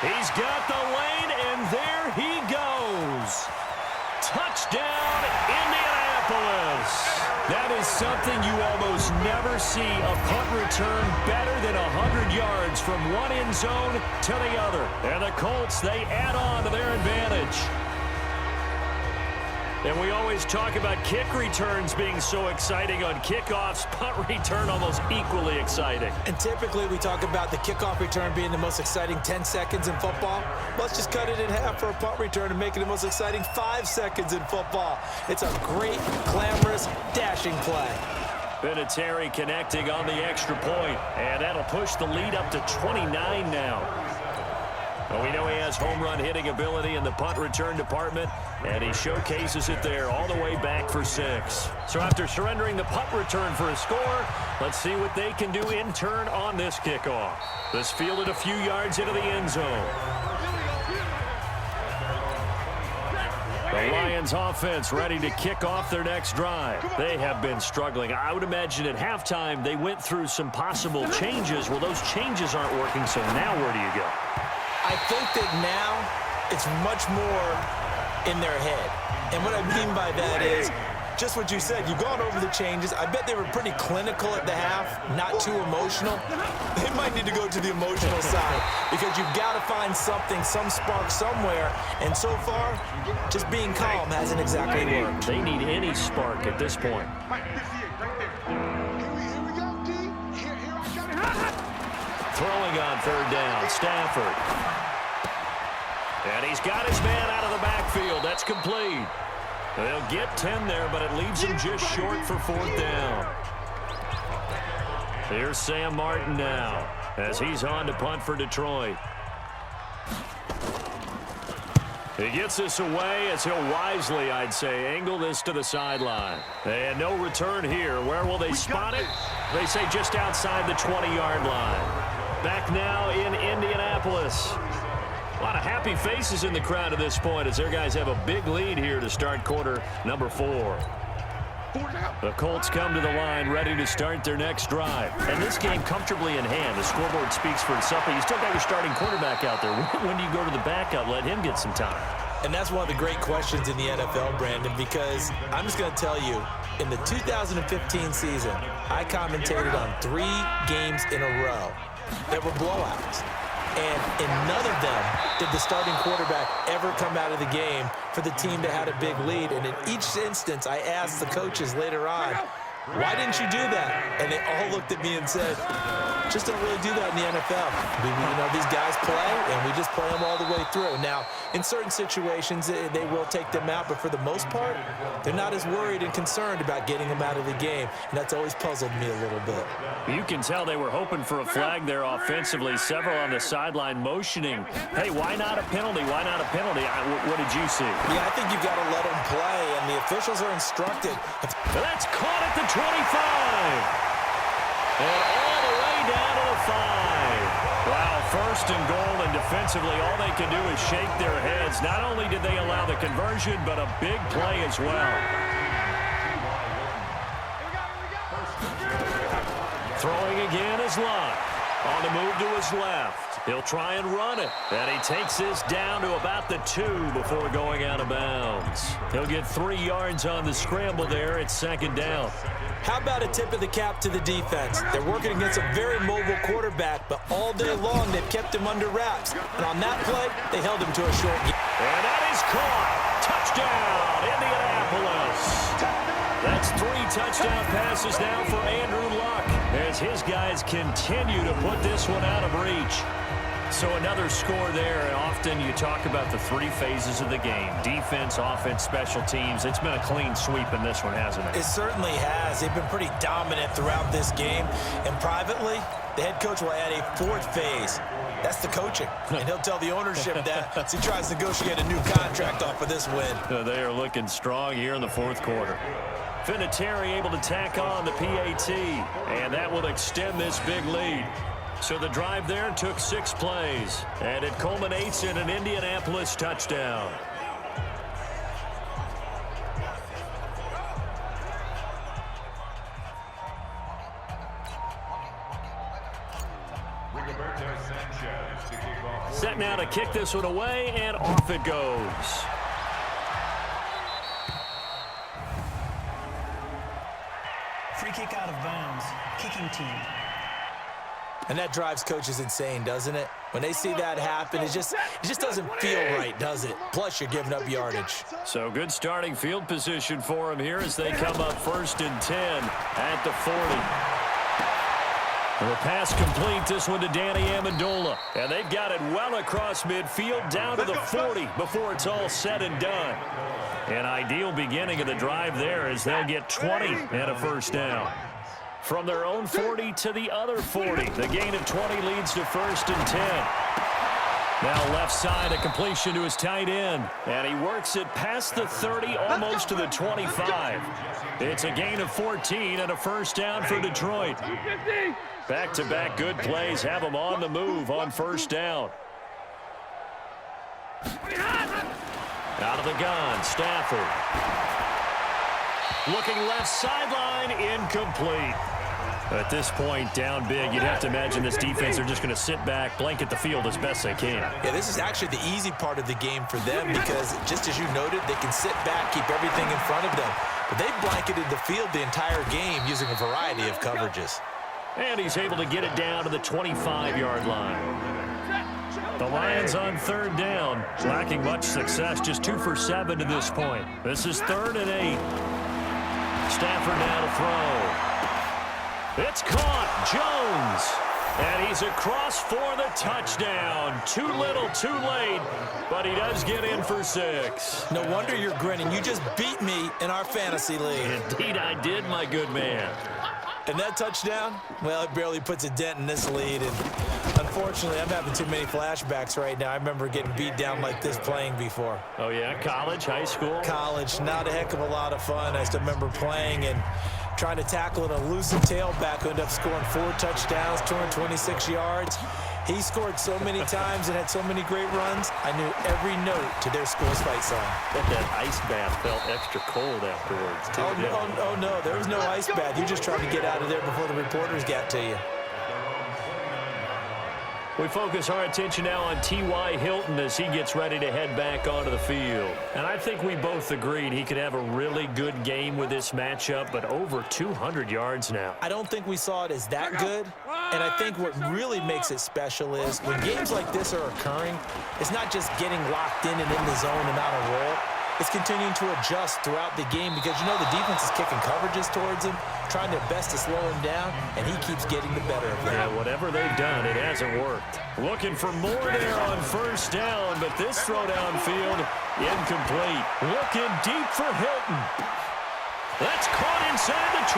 He's got the lane, and there he goes. Touchdown, Indianapolis. That is something you almost never see. A punt return better than 100 yards from one end zone to the other. And the Colts, they add on to their advantage. And we always talk about kick returns being so exciting on kickoffs. Punt return almost equally exciting. And typically we talk about the kickoff return being the most exciting 10 seconds in football. Let's just cut it in half for a punt return and make it the most exciting 5 seconds in football. It's a great, glamorous, dashing play. Vinatieri connecting on the extra point, and that'll push the lead up to 29 now. Well, we know he has home run hitting ability in the punt return department, and he showcases it there all the way back for 6. So after surrendering the punt return for a score, let's see what they can do in turn on this kickoff. This fielded a few yards into the end zone. The Lions offense ready to kick off their next drive. They have been struggling. I would imagine at halftime they went through some possible changes. Well, those changes aren't working, so now where do you go? I think that now it's much more in their head. And what I mean by that is just what you said. You've gone over the changes. I bet they were pretty clinical at the half, not too emotional. They might need to go to the emotional side because you've got to find something, some spark somewhere. And so far, just being calm hasn't exactly worked. They need any spark at this point. Throwing on third down, Stafford. And he's got his man out of the backfield. That's complete. They'll get 10 there, but it leaves him just short for 4th down. Here's Sam Martin now as he's on to punt for Detroit. He gets this away as he'll wisely, I'd say, angle this to the sideline. And no return here. Where will they spot it? They say just outside the 20-yard line. Back now in Indianapolis. A lot of happy faces in the crowd at this point as their guys have a big lead here to start quarter number 4. The Colts come to the line ready to start their next drive. And this game comfortably in hand. The scoreboard speaks for itself, but you still got your starting quarterback out there. When do you go to the backup? Let him get some time. And that's one of the great questions in the NFL, Brandon, because I'm just going to tell you, in the 2015 season, I commentated on 3 games in a row that were blowouts. And in none of them did the starting quarterback ever come out of the game for the team that had a big lead. And in each instance, I asked the coaches later on, why didn't you do that? And they all looked at me and said, just don't really do that in the NFL. These guys play, and we just play them all the way through. Now, in certain situations, they will take them out, but for the most part, they're not as worried and concerned about getting them out of the game, and that's always puzzled me a little bit. You can tell they were hoping for a flag there offensively. Several on the sideline motioning, hey, why not a penalty? Why not a penalty? What did you see? Yeah, I think you've got to let them play, and the officials are instructed. That's caught at the 25. And all the way down to the 5. Wow, 1st and goal, and defensively all they can do is shake their heads. Not only did they allow the conversion, but a big play as well. Throwing again is Luck. On the move to his left. He'll try and run it. And he takes this down to about the 2 before going out of bounds. He'll get 3 yards on the scramble there at 2nd down. How about a tip of the cap to the defense? They're working against a very mobile quarterback, but all day long they've kept him under wraps. And on that play, they held him to a short game. And that is caught. Touchdown, Indianapolis. That's 3 touchdown passes now for Andrew Luck as his guys continue to put this one out of reach. So another score there, and often you talk about the 3 phases of the game. Defense, offense, special teams. It's been a clean sweep in this one, hasn't it? It certainly has. They've been pretty dominant throughout this game. And privately, the head coach will add a 4th phase. That's the coaching. And he'll tell the ownership that as he tries to negotiate a new contract off of this win. They are looking strong here in the 4th quarter. Vinatieri able to tack on the PAT, and that will extend this big lead. So the drive there took 6 plays, and it culminates in an Indianapolis touchdown. Set now to kick this one away, and off it goes. Free kick out of bounds. Kicking team. And that drives coaches insane, doesn't it? When they see that happen, it just doesn't feel right, does it? Plus, you're giving up yardage. So good starting field position for them here as they come up 1st and 10 at the 40. And the pass complete, this one to Danny Amendola. And they've got it well across midfield down to the 40 before it's all said and done. An ideal beginning of the drive there as they'll get 20 and a first down. From their own 40 to the other 40. The gain of 20 leads to 1st and 10. Now left side, a completion to his tight end. And he works it past the 30, almost to the 25. It's a gain of 14 and a first down for Detroit. Back-to-back good plays have them on the move on first down. Out of the gun, Stafford. Looking left sideline, incomplete. At this point, down big, you'd have to imagine this defense are just going to sit back, blanket the field as best they can. Yeah, this is actually the easy part of the game for them because, just as you noted, they can sit back, keep everything in front of them. But they've blanketed the field the entire game using a variety of coverages. And he's able to get it down to the 25-yard line. The Lions on 3rd down, lacking much success, just 2 for 7 to this point. This is 3rd and 8. Stafford now to throw. It's caught, Jones, and he's across for the touchdown. Too little, too late, but he does get in for 6. No wonder you're grinning. You just beat me in our fantasy league. Indeed I did, my good man. And that touchdown, well, it barely puts a dent in this lead. And unfortunately, I'm having too many flashbacks right now. I remember getting beat down like this playing before. Oh, yeah? College, high school? College, not a heck of a lot of fun. I still remember playing and trying to tackle an elusive tailback who ended up scoring 4 touchdowns, 226 yards. He scored so many times and had so many great runs, I knew every note to their school's fight song. But that ice bath felt extra cold afterwards, too. Oh, no, there was no ice bath. You just tried to get out of there before the reporters got to you. We focus our attention now on T.Y. Hilton as he gets ready to head back onto the field. And I think we both agreed he could have a really good game with this matchup, but over 200 yards now. I don't think we saw it as that good. And I think what really makes it special is when games like this are occurring, it's not just getting locked in and in the zone and on a roll. It's continuing to adjust throughout the game because, you know, the defense is kicking coverages towards him, trying their best to slow him down, and he keeps getting the better of them. Yeah, whatever they've done, it hasn't worked. Looking for more there on first down, but this throw downfield, incomplete. Looking deep for Hilton. That's caught inside the 20.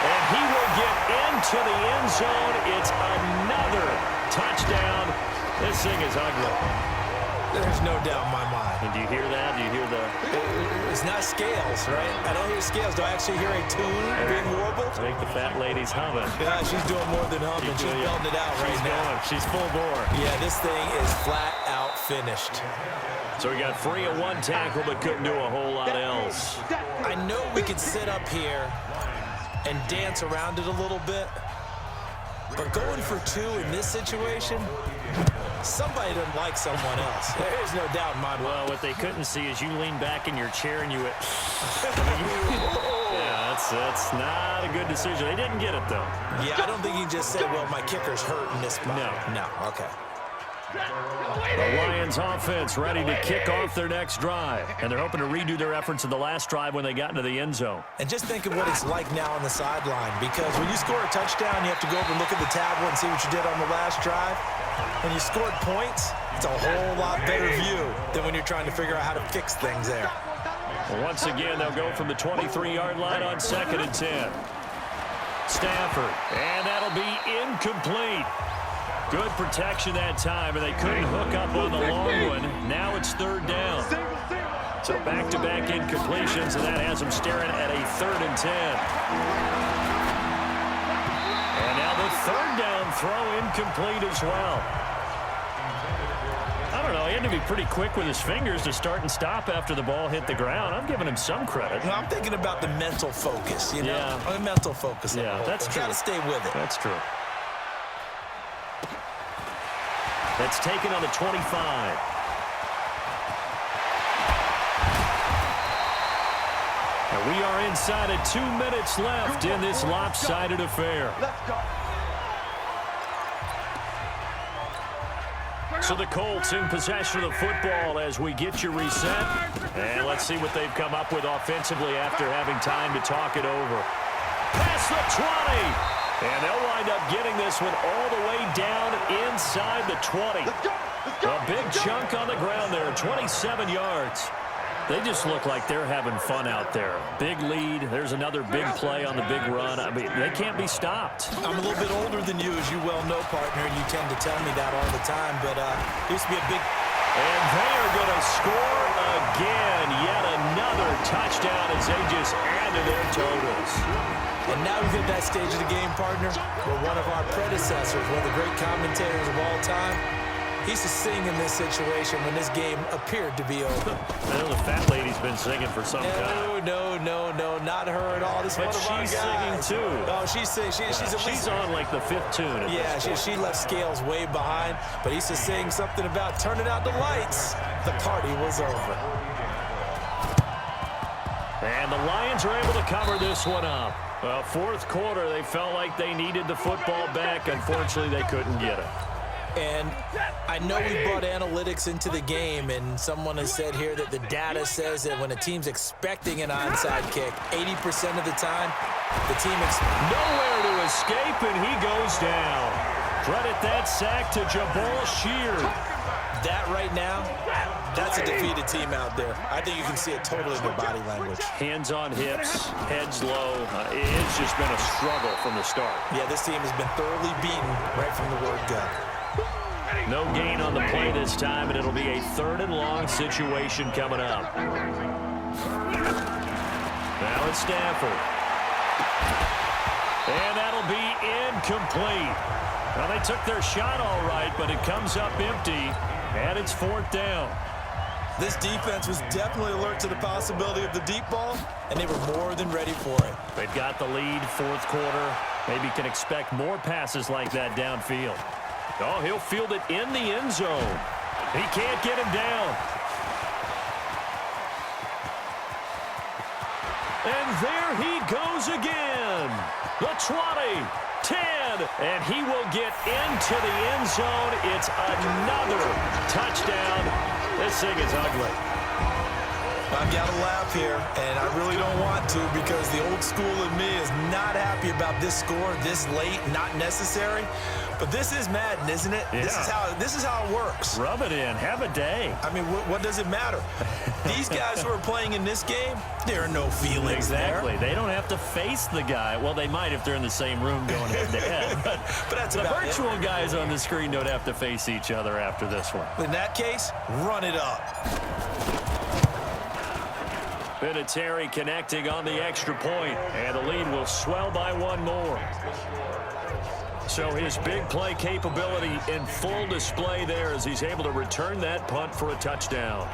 And he will get into the end zone. It's another touchdown. This thing is ugly. There's no doubt in my mind. And do you hear that? Do you hear the... It's not scales, right? I don't hear scales. Do I actually hear a tune being warbled? I think the fat lady's humming. Yeah, she's doing more than humming. She's belting it out right now. She's full bore. Yeah, this thing is flat out finished. So we got 3 and 1 tackle, but couldn't do a whole lot else. I know we could sit up here and dance around it a little bit, but going for 2 in this situation, somebody doesn't like someone else. There's no doubt in my mind. Well, what they couldn't see is you lean back in your chair and you went... Yeah, that's not a good decision. They didn't get it, though. Yeah, I don't think you just said, well, my kicker's hurt in this spot. No, okay. The Lions offense ready to kick off their next drive. And they're hoping to redo their efforts in the last drive when they got into the end zone. And just think of what it's like now on the sideline, because when you score a touchdown, you have to go over and look at the tablet and see what you did on the last drive. When you scored points, it's a whole lot better view than when you're trying to figure out how to fix things there. Well, once again, they'll go from the 23-yard line on 2nd and 10. Stafford, and that'll be incomplete. Good protection that time, and they couldn't hook up on the long one. Now it's 3rd down. So back-to-back incompletions, and that has them staring at a 3rd and 10. And now the 3rd down throw incomplete as well. I don't know, he had to be pretty quick with his fingers to start and stop after the ball hit the ground. I'm giving him some credit. Well, I'm thinking about the mental focus, you know? Yeah. The mental focus. Yeah, that's true. Got to stay with it. That's true. That's taken on the 25. And we are inside of 2 minutes left in this lopsided affair. Let's go. So the Colts in possession of the football as we get you reset. And let's see what they've come up with offensively after having time to talk it over. Past the 20. And they'll wind up getting this one all the way down inside the 20. A big chunk on the ground there, 27 yards. They just look like they're having fun out there. Big lead. There's another big play on the big run. I mean, they can't be stopped. I'm a little bit older than you, as you well know, partner, and you tend to tell me that all the time, but it used to be a big... And they are going to score again. Yet another touchdown as they just add to their totals. And now we've hit that stage of the game, partner, where one of our predecessors, one of the great commentators of all time, he used to sing in this situation when this game appeared to be over. I know the fat lady's been singing for some time. No, not her at all. This But one of our she's guys. singing too. Oh, she's singing. She's on like the 5th tune. Yeah, she left Scales way behind, but he used to sing something about turning out the lights. The party was over. And the Lions are able to cover this one up. Well, 4th quarter, they felt like they needed the football back. Unfortunately, they couldn't get it. And I know we brought analytics into the game, and someone has said here that the data says that when a team's expecting an onside kick, 80% of the time, the team nowhere to escape, and he goes down. Credit that sack to Jabal Sheard. That right now, that's a defeated team out there. I think you can see it totally in their body language. Hands on hips, heads low. It's just been a struggle from the start. Yeah, this team has been thoroughly beaten right from the word go. No gain on the play this time, and it'll be a 3rd and long situation coming up. Now it's Stafford. And that'll be incomplete. Well, they took their shot all right, but it comes up empty, and it's 4th down. This defense was definitely alert to the possibility of the deep ball, and they were more than ready for it. They've got the lead, 4th quarter. Maybe can expect more passes like that downfield. Oh, he'll field it in the end zone. He can't get him down. And there he goes again. The 20, 10, and he will get into the end zone. It's another touchdown. This thing is ugly. I've got to laugh here, and I really don't want to because the old school in me is not happy about this score this late, not necessary. But this is Madden, isn't it? Yeah. This is how it works. Rub it in. Have a day. I mean, what does it matter? These guys who are playing in this game, there are no feelings Exactly. there. They don't have to face the guy. Well, they might if they're in the same room going head-to-head. But that's the about virtual it. guys on the screen don't have to face each other after this one. In that case, run it up. Vinatieri connecting on the extra point, and the lead will swell by 1 more. So his big play capability in full display there as he's able to return that punt for a touchdown.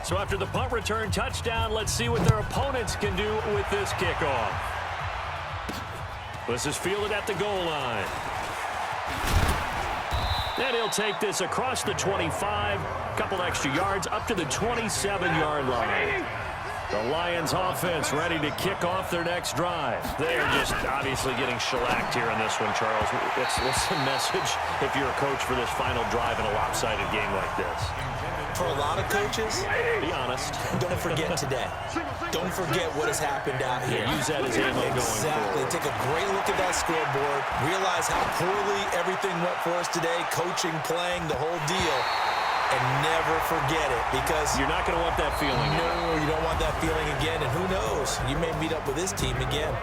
So after the punt return touchdown, let's see what their opponents can do with this kickoff. This is fielded at the goal line. And he'll take this across the 25, couple extra yards up to the 27-yard line. The Lions offense ready to kick off their next drive. They're just obviously getting shellacked here in this one, Charles. What's the message if you're a coach for this final drive in a lopsided game like this? For a lot of coaches, Be honest. don't forget today. Don't forget what has happened out here. Use that as ammo going Exactly. forward. Take a great look at that scoreboard. Realize how poorly everything went for us today. Coaching, playing, the whole deal. And never forget it because You're not going to want that feeling. no, you don't want that feeling again. And who knows? You may meet up with this team again.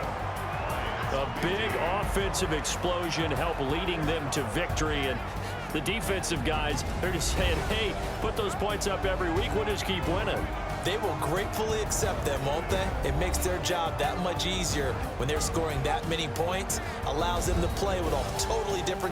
A big offensive explosion helped leading them to victory. And the defensive guys, they're just saying, hey, put those points up every week. We'll just keep winning. They will gratefully accept them, won't they? It makes their job that much easier when they're scoring that many points. Allows them to play with a totally different